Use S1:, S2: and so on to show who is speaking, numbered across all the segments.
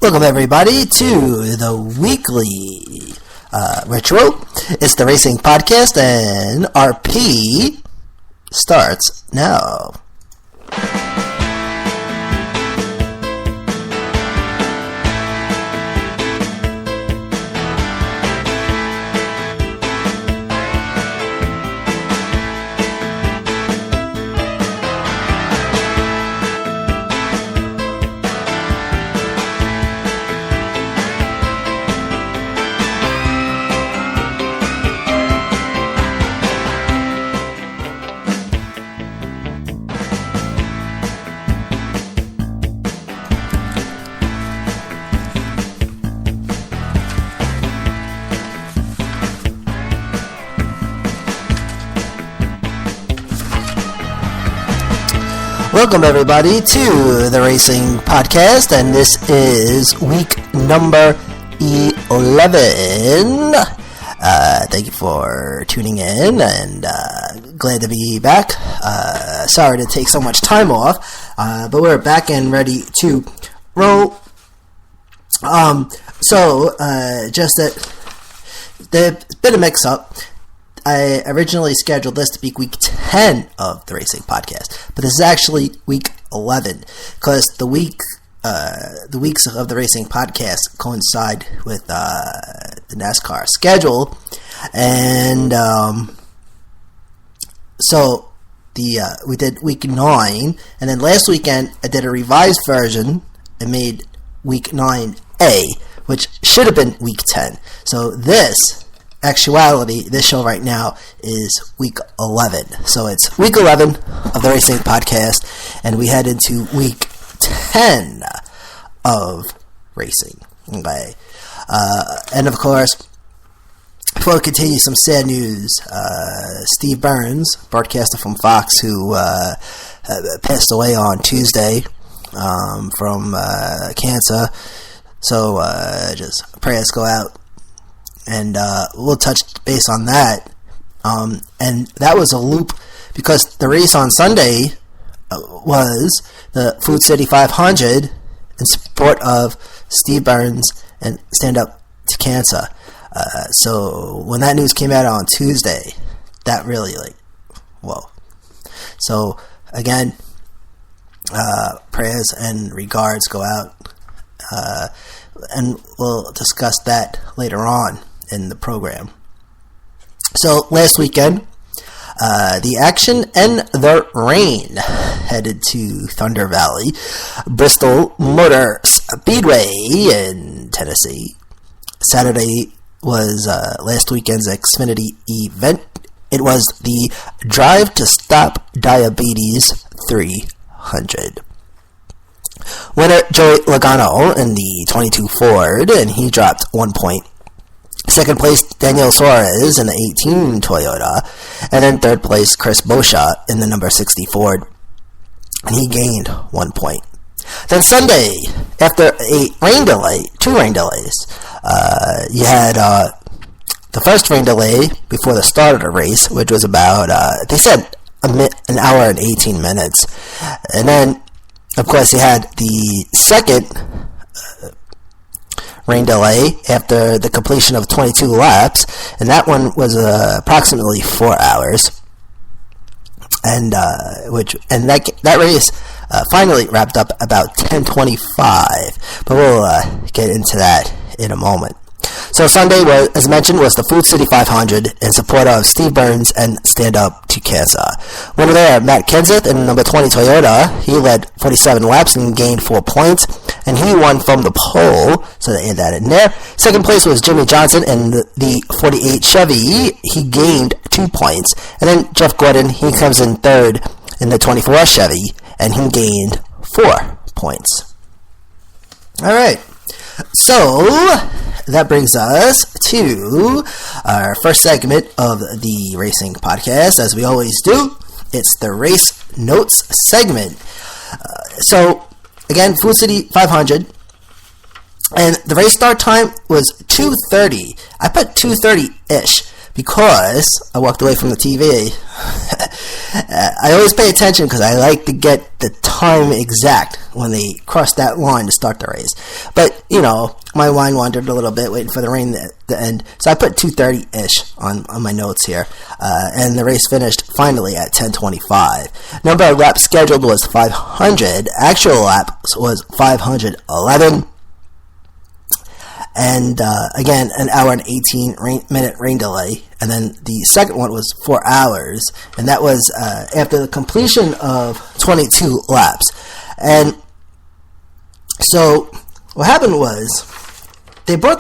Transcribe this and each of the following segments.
S1: Welcome everybody to the weekly ritual. It's the Racing Podcast, and RP starts now. Welcome everybody to the Racing Podcast, and this is week number 11. Thank you for tuning in, and glad to be back. Sorry to take so much time off, but we're back and ready to roll. Just that there's been a mix-up. I originally scheduled this to be week 10 of the Racing Podcast, but this is actually week 11, because the weeks of the Racing Podcast coincide with the NASCAR schedule, and we did week 9, and then last weekend I did a revised version and made week 9A, which should have been week 10. So this show right now is week 11. So it's week 11 of the Racing Podcast, and we head into week 10 of racing. Okay. And of course, before we continue, some sad news. Steve Burns, broadcaster from Fox, who passed away on Tuesday from cancer. So just prayers go out. And we'll touch base on that. And that was a loop because the race on Sunday was the Food City 500 in support of Steve Burns and Stand Up to Cancer. So when that news came out on Tuesday, that really whoa. So again, prayers and regards go out. And we'll discuss that later on in the program. So last weekend, the action and the rain headed to Thunder Valley, Bristol Motor Speedway in Tennessee. Saturday was last weekend's Xfinity event. It was the Drive to Stop Diabetes 300. Winner Joey Logano in the 22 Ford, and he dropped 1 point. Second place, Daniel Suarez in the 18 Toyota, and then third place, Chris Bosha in the number 60 Ford, and he gained 1 point. Then Sunday, after two rain delays, you had the first rain delay before the start of the race, which was about, they said, an hour and 18 minutes, and then of course, you had the second rain delay after the completion of 22 laps, and that one was approximately 4 hours. And that race finally wrapped up about 10:25. But we'll get into that in a moment. So Sunday, as mentioned, was the Food City 500 in support of Steve Burns and Stand Up to Cancer. Winner there, Matt Kenseth in number 20 Toyota. He led 47 laps and gained 4 points, and he won from the pole, so they add that in there. Second place was Jimmy Johnson in the 48 Chevy. He gained 2 points. And then Jeff Gordon, he comes in third in the 24 Chevy, and he gained 4 points. All right. So that brings us to our first segment of the Racing Podcast. As we always do, it's the Race Notes segment. So again, Food City 500, and the race start time was 2:30. I put 2:30-ish, because I walked away from the TV. I always pay attention because I like to get the time exact when they cross that line to start the race. But, my mind wandered a little bit waiting for the rain to end. So I put 2:30-ish on my notes here. And the race finished finally at 10:25. Number of laps scheduled was 500. Actual laps was 511. And again, an hour and 18-minute rain delay. And then the second one was 4 hours. And that was after the completion of 22 laps. And so what happened was they brought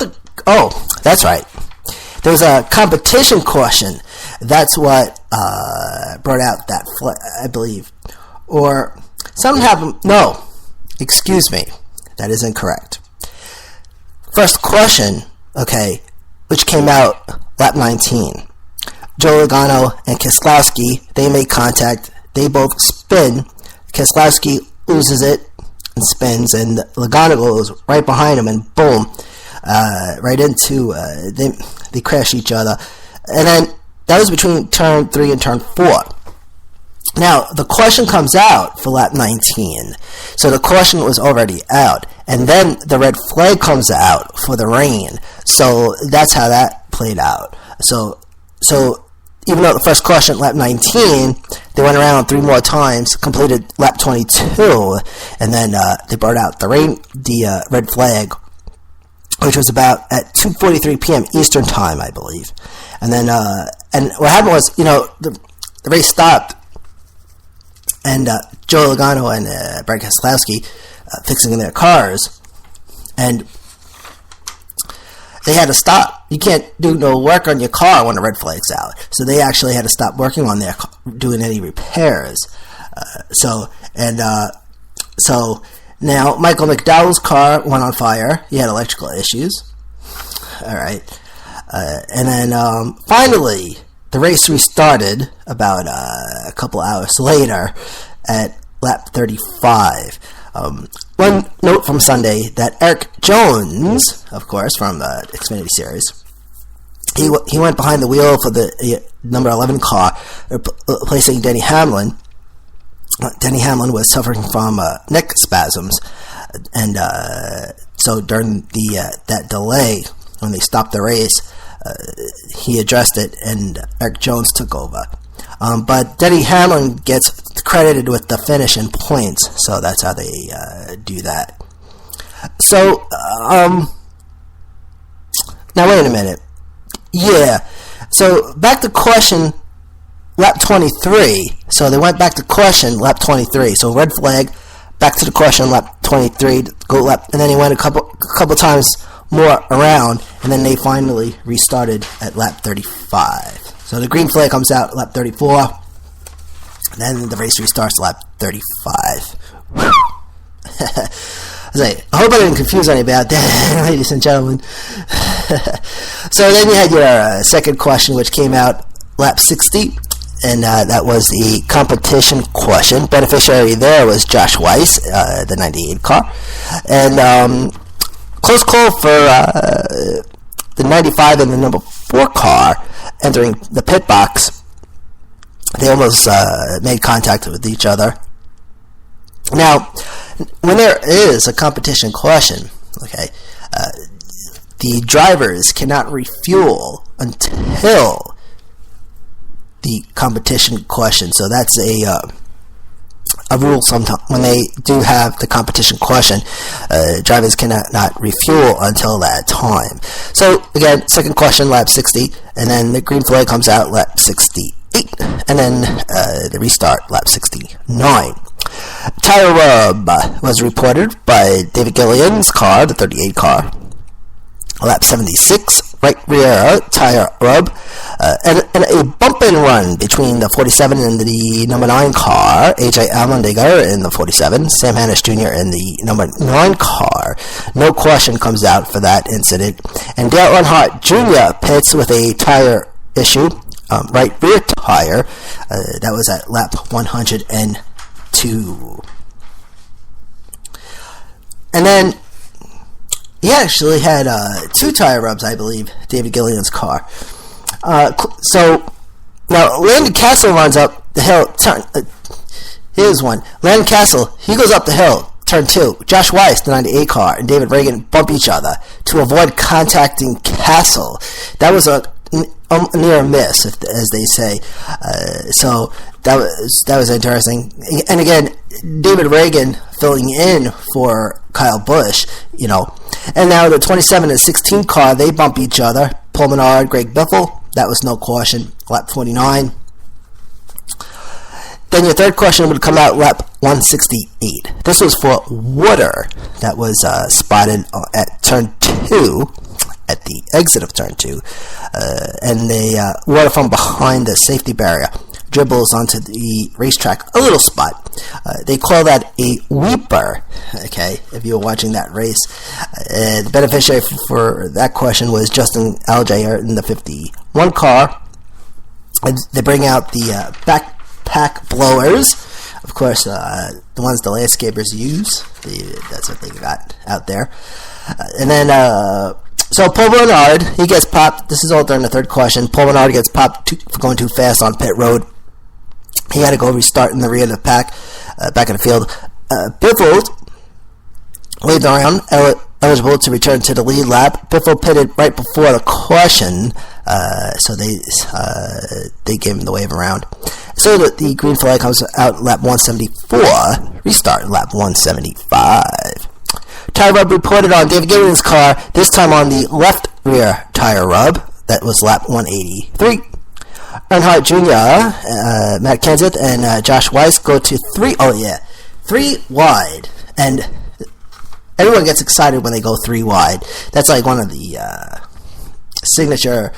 S1: that's right. There was a competition caution. That's what brought out that, I believe. Or something happened. No, excuse me. That is incorrect. First caution, which came out lap 19. Joe Logano and Keselowski, they made contact. They both spin. Keselowski loses it and spins, and Logano goes right behind him, and boom, right into, they crash each other. And then that was between turn 3 and turn 4. Now, the caution comes out for lap 19, so the caution was already out, and then the red flag comes out for the rain, so that's how that played out. So even though the first caution, lap 19, they went around 3 more times, completed lap 22, and then they brought out the red flag, which was at 2:43 p.m. Eastern Time, I believe. And then, and what happened was, the race stopped, and Joe Logano and Brad Keselowski fixing their cars, and they had to stop. You can't do no work on your car when the red flag's out. So they actually had to stop working on their car, doing any repairs. So now Michael McDowell's car went on fire. He had electrical issues. All right. And then finally, the race restarted about a couple hours later at lap 35. One note from Sunday that Eric Jones, of course, from the Xfinity Series, he went behind the wheel for the number 11 car, replacing Denny Hamlin. Denny Hamlin was suffering from neck spasms, and so during that delay, when they stopped the race, he addressed it, and Eric Jones took over. But Denny Hamlin gets credited with the finish in points, so that's how they do that. So, now wait a minute. Yeah, so back to caution, lap 23. So they went back to caution, lap 23. So red flag, back to the caution, lap 23, go lap, and then he went a couple times more around, and then they finally restarted at lap 35. So the green flag comes out at lap 34, and then the race restarts lap 35. I hope I didn't confuse anybody out there, ladies and gentlemen. So then you had your second question, which came out lap 60, and that was the competition question. Beneficiary there was Josh Weiss, the 98 car. And close call for the 95 and the number 4 car entering the pit box. They almost made contact with each other. Now, when there is a competition caution, the drivers cannot refuel until the competition caution. So that's a rule. Sometimes when they do have the competition caution, drivers cannot not refuel until that time. So again, second caution, lap 60, and then the green flag comes out lap 68, and then the restart lap 69. Tire rub was reported by David Gillian's car, the 38 car. Lap 76, right rear tire rub, and a bump and run between the 47 and the number 9 car, AJ Allmendinger in the 47, Sam Hannis Jr. in the number 9 car. No caution comes out for that incident. And Dale Earnhardt Jr. pits with a tire issue, right rear tire. That was at lap 102. And then he actually had 2 tire rubs, I believe, David Gillian's car. So now Landon Castle runs up the hill. Here's one. Landon Castle, he goes up the hill. Turn 2. Josh Weiss, the 98 car, and David Reagan bump each other to avoid contacting Castle. That was a near miss, as they say. So that was interesting. And again, David Reagan filling in for Kyle Busch, And now the 27 and 16 car, they bump each other. Paul Menard, Greg Biffle. That was no caution. Lap 29. Then your third question would come out lap 168. This was for water that was spotted at turn 2, at the exit of turn 2. And the water from behind the safety barrier dribbles onto the racetrack, a little spot. They call that a weeper, okay, if you were watching that race. The beneficiary for that question was Justin Allgaier in the 51 car. And they bring out the backpack blowers, of course, the ones the landscapers use. That's what they got out there. And then, so Paul Menard, he gets popped. This is all during the third question. Paul Menard gets popped for going too fast on pit road. He had to go restart in the rear of the pack, back in the field. Biffle waved around, eligible to return to the lead lap. Biffle pitted right before the caution, so they gave him the wave around. So the green flag comes out lap 174, restart lap 175. Tire rub reported on David Gibbons' car, this time on the left rear tire rub. That was lap 183. Earnhardt Jr., Matt Kenseth, and Josh Weiss go to 3 wide. And everyone gets excited when they go 3 wide. That's like one of the signature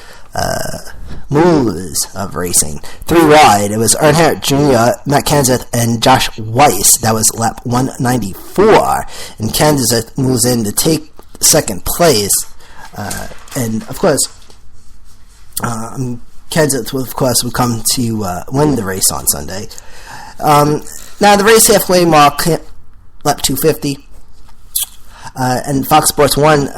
S1: moves of racing. 3 wide. It was Earnhardt Jr., Matt Kenseth, and Josh Weiss. That was lap 194. And Kenseth moves in to take second place. And, of course, Kenseth, of course, would come to win the race on Sunday. Now, the race halfway mark, lap 250. And Fox Sports 1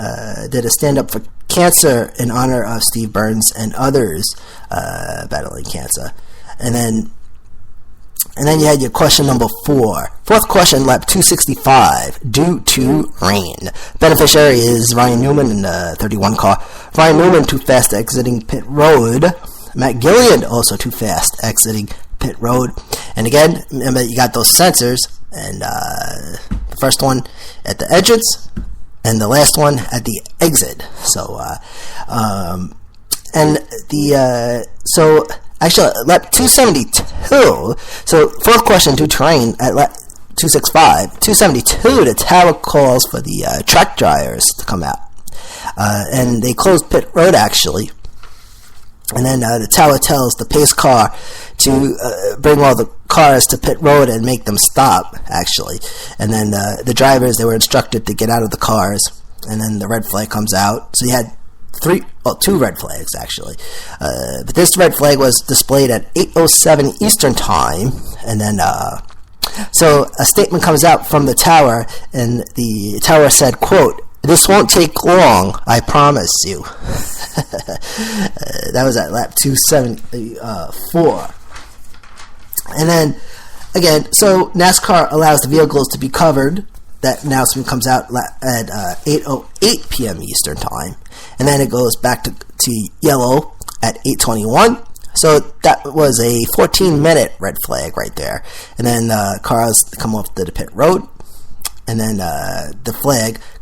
S1: did a stand-up for cancer in honor of Steve Burns and others battling cancer. And then you had your question number 4. Fourth question, lap 265, due to rain. Beneficiary is Ryan Newman in the 31 car. Ryan Newman too fast exiting pit road. Matt Gilliland also too fast exiting pit road. And again, remember you got those sensors, and the first one at the entrance, and the last one at the exit. So, so actually, lap 272. So, fourth question, due to rain at lap 265. 272, the tower calls for the track dryers to come out, and they closed pit road actually. And then the tower tells the pace car to bring all the cars to pit road and make them stop, actually. And then the drivers, they were instructed to get out of the cars. And then the red flag comes out. So you had 2 red flags, actually. But this red flag was displayed at 8:07 Eastern Time. And then, so a statement comes out from the tower, and the tower said, quote, "This won't take long, I promise you." That was at lap 274. And then, again, so NASCAR allows the vehicles to be covered. That announcement comes out at 8:08 p.m. Eastern Time. And then it goes back to yellow at 8:21. So that was a 14-minute red flag right there. And then cars come off the pit road. And then the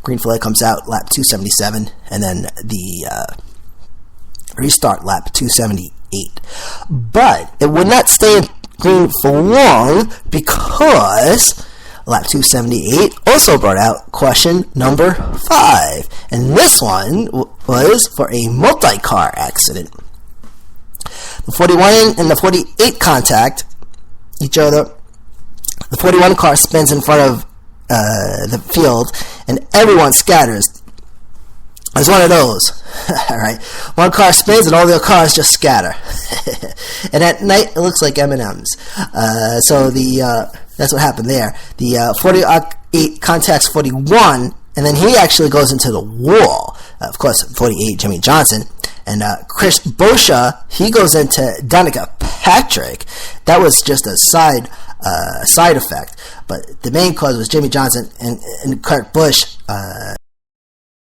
S1: green flag comes out lap 277, and then the restart lap 278. But it would not stay in green for long, because lap 278 also brought out question number 5. And this one was for a multi-car accident. The 41 and the 48 contact each other. The 41 car spins in front of the field, and everyone scatters. It's one of those. All right, one car spins and all the cars just scatter. And at night it looks like M&Ms. So that's what happened there. The 48 contacts 41, and then he actually goes into the wall. Of course, 48 Jimmy Johnson, And Chris Boscia, he goes into Danica Patrick. That was just a side effect. But the main cause was Jimmy Johnson and Kurt Busch